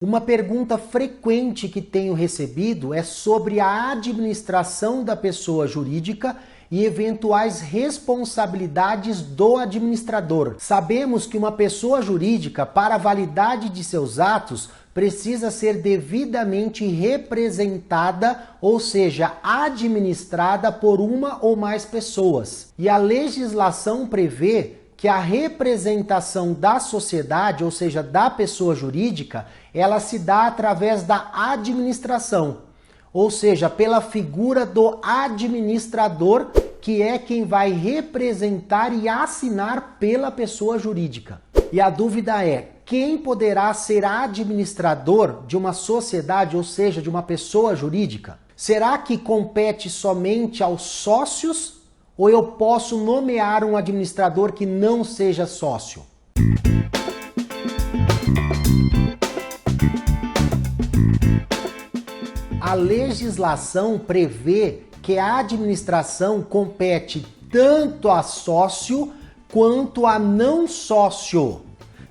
Uma pergunta frequente que tenho recebido é sobre a administração da pessoa jurídica e eventuais responsabilidades do administrador. Sabemos que uma pessoa jurídica, para a validade de seus atos, precisa ser devidamente representada, ou seja, administrada por uma ou mais pessoas. E a legislação prevê que a representação da sociedade, ou seja, da pessoa jurídica, ela se dá através da administração, ou seja, pela figura do administrador, que é quem vai representar e assinar pela pessoa jurídica. E a dúvida é, quem poderá ser administrador de uma sociedade, ou seja, de uma pessoa jurídica? Será que compete somente aos sócios? Ou eu posso nomear um administrador que não seja sócio? A legislação prevê que a administração compete tanto a sócio quanto a não sócio,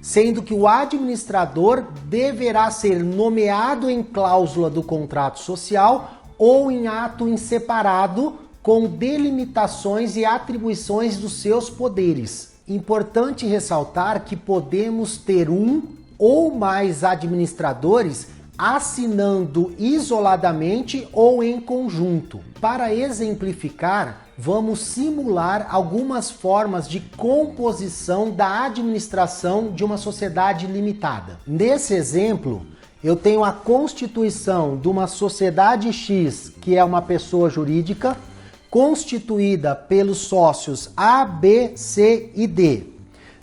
sendo que o administrador deverá ser nomeado em cláusula do contrato social ou em ato em separado, com delimitações e atribuições dos seus poderes. Importante ressaltar que podemos ter um ou mais administradores assinando isoladamente ou em conjunto. Para exemplificar, vamos simular algumas formas de composição da administração de uma sociedade limitada. Nesse exemplo, eu tenho a constituição de uma sociedade X, que é uma pessoa jurídica, constituída pelos sócios A, B, C e D.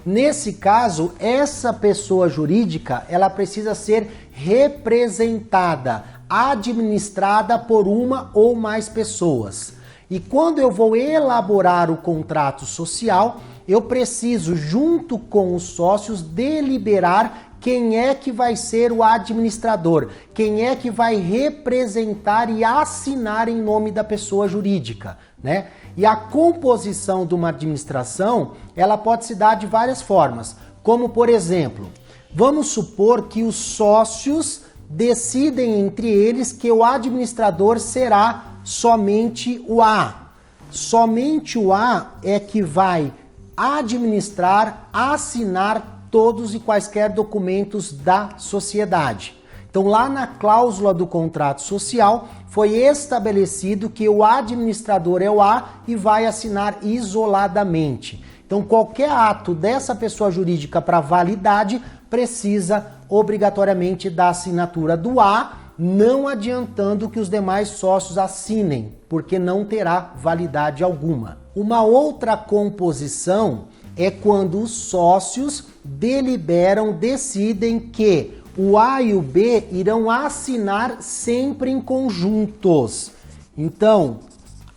Nesse caso, essa pessoa jurídica, ela precisa ser representada, administrada por uma ou mais pessoas. E quando eu vou elaborar o contrato social, eu preciso, junto com os sócios, deliberar quem é que vai ser o administrador, quem é que vai representar e assinar em nome da pessoa jurídica, né? E a composição de uma administração, ela pode se dar de várias formas, como por exemplo, vamos supor que os sócios decidem entre eles que o administrador será somente o A. Somente o A é que vai administrar, assinar todos e quaisquer documentos da sociedade. Então, lá na cláusula do contrato social, foi estabelecido que o administrador é o A e vai assinar isoladamente. Então, qualquer ato dessa pessoa jurídica para validade precisa obrigatoriamente da assinatura do A, não adiantando que os demais sócios assinem, porque não terá validade alguma. Uma outra composição é quando os sócios deliberam, decidem que o A e o B irão assinar sempre em conjuntos. Então,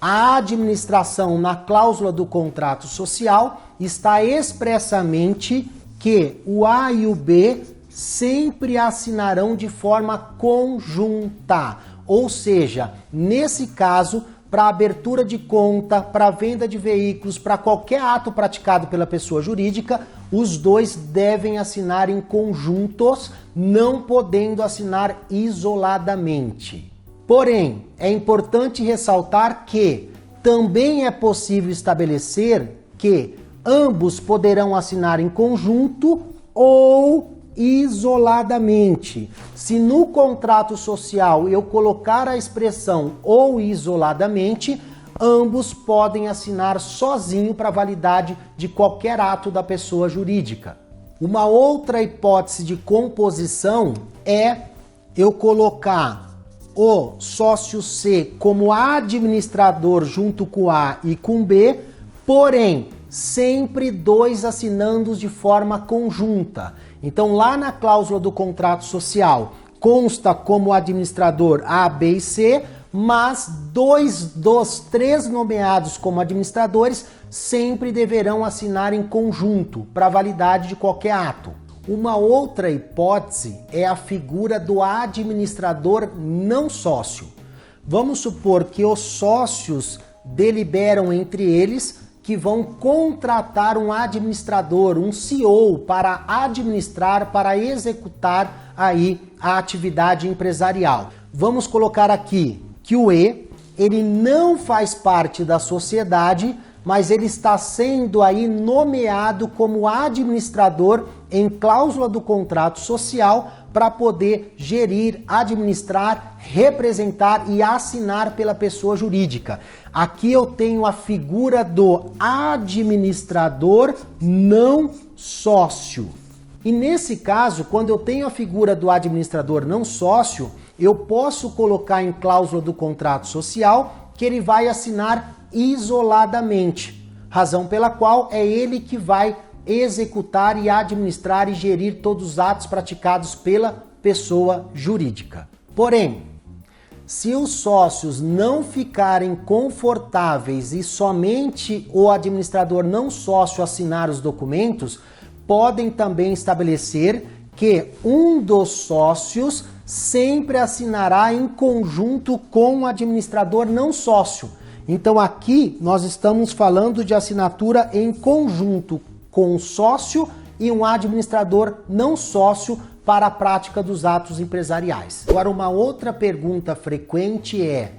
a administração na cláusula do contrato social está expressamente que o A e o B sempre assinarão de forma conjunta. Ou seja, nesse caso, para abertura de conta, para venda de veículos, para qualquer ato praticado pela pessoa jurídica, os dois devem assinar em conjuntos, não podendo assinar isoladamente. Porém, é importante ressaltar que também é possível estabelecer que ambos poderão assinar em conjunto ou isoladamente. Se no contrato social eu colocar a expressão ou isoladamente, ambos podem assinar sozinho para validade de qualquer ato da pessoa jurídica. Uma outra hipótese de composição é eu colocar o sócio C como administrador junto com A e com B, porém sempre dois assinando de forma conjunta. Então, lá na cláusula do contrato social, consta como administrador A, B e C, mas dois dos três nomeados como administradores sempre deverão assinar em conjunto para validade de qualquer ato. Uma outra hipótese é a figura do administrador não sócio. Vamos supor que os sócios deliberam entre eles que vão contratar um administrador, um CEO, para administrar, para executar aí a atividade empresarial. Vamos colocar aqui que o E, ele não faz parte da sociedade, mas ele está sendo aí nomeado como administrador em cláusula do contrato social para poder gerir, administrar, representar e assinar pela pessoa jurídica. Aqui eu tenho a figura do administrador não sócio. E nesse caso, quando eu tenho a figura do administrador não sócio, eu posso colocar em cláusula do contrato social que ele vai assinar isoladamente, razão pela qual é ele que vai executar e administrar e gerir todos os atos praticados pela pessoa jurídica. Porém, se os sócios não ficarem confortáveis e somente o administrador não sócio assinar os documentos, podem também estabelecer que um dos sócios sempre assinará em conjunto com o administrador não sócio. Então aqui nós estamos falando de assinatura em conjunto com um sócio e um administrador não sócio para a prática dos atos empresariais. Agora, uma outra pergunta frequente é: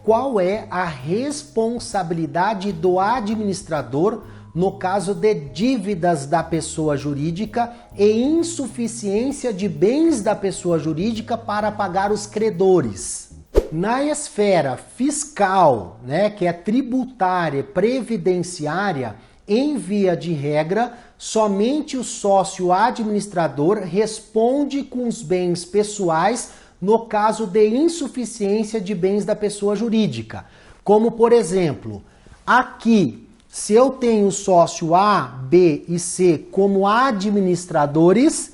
qual é a responsabilidade do administrador no caso de dívidas da pessoa jurídica e insuficiência de bens da pessoa jurídica para pagar os credores? Na esfera fiscal, que é tributária, previdenciária, em via de regra, somente o sócio administrador responde com os bens pessoais no caso de insuficiência de bens da pessoa jurídica. Como, por exemplo, aqui, se eu tenho sócio A, B e C como administradores,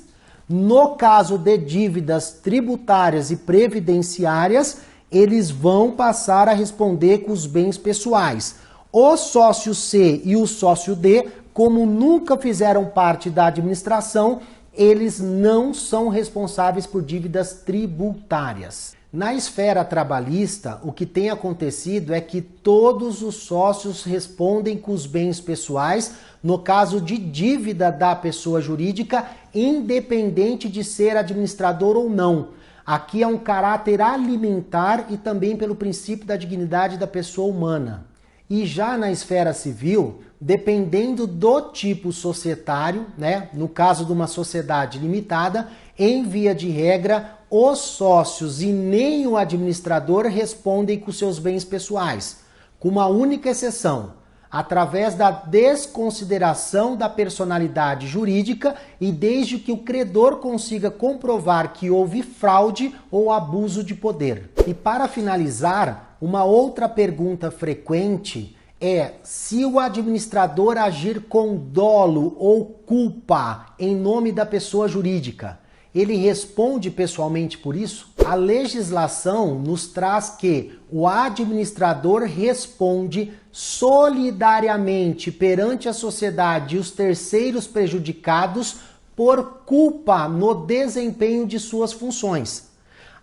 no caso de dívidas tributárias e previdenciárias, eles vão passar a responder com os bens pessoais. O sócio C e o sócio D, como nunca fizeram parte da administração, eles não são responsáveis por dívidas tributárias. Na esfera trabalhista, o que tem acontecido é que todos os sócios respondem com os bens pessoais no caso de dívida da pessoa jurídica, independente de ser administrador ou não. Aqui é um caráter alimentar e também pelo princípio da dignidade da pessoa humana. E já na esfera civil, dependendo do tipo societário, no caso de uma sociedade limitada, em via de regra, os sócios e nem o administrador respondem com seus bens pessoais, com uma única exceção: através da desconsideração da personalidade jurídica e desde que o credor consiga comprovar que houve fraude ou abuso de poder. E para finalizar, uma outra pergunta frequente é se o administrador agir com dolo ou culpa em nome da pessoa jurídica, ele responde pessoalmente por isso? A legislação nos traz que o administrador responde solidariamente perante a sociedade e os terceiros prejudicados por culpa no desempenho de suas funções.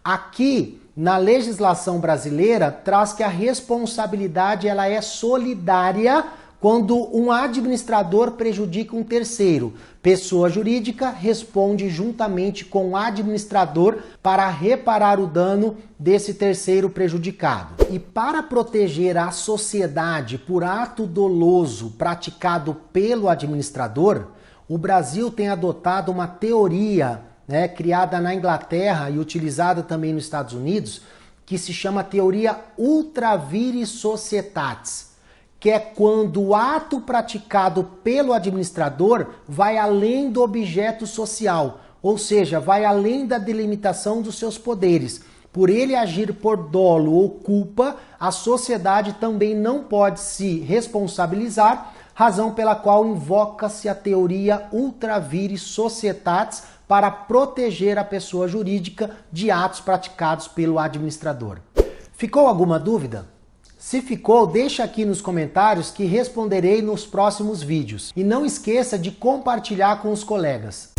Aqui, na legislação brasileira, traz que a responsabilidade ela é solidária quando um administrador prejudica um terceiro. Pessoa jurídica responde juntamente com o administrador para reparar o dano desse terceiro prejudicado. E para proteger a sociedade por ato doloso praticado pelo administrador, o Brasil tem adotado uma teoria, criada na Inglaterra e utilizada também nos Estados Unidos, que se chama teoria ultra vires societatis, que é quando o ato praticado pelo administrador vai além do objeto social, ou seja, vai além da delimitação dos seus poderes. Por ele agir por dolo ou culpa, a sociedade também não pode se responsabilizar, razão pela qual invoca-se a teoria ultra vires societatis para proteger a pessoa jurídica de atos praticados pelo administrador. Ficou alguma dúvida? Se ficou, deixa aqui nos comentários que responderei nos próximos vídeos. E não esqueça de compartilhar com os colegas.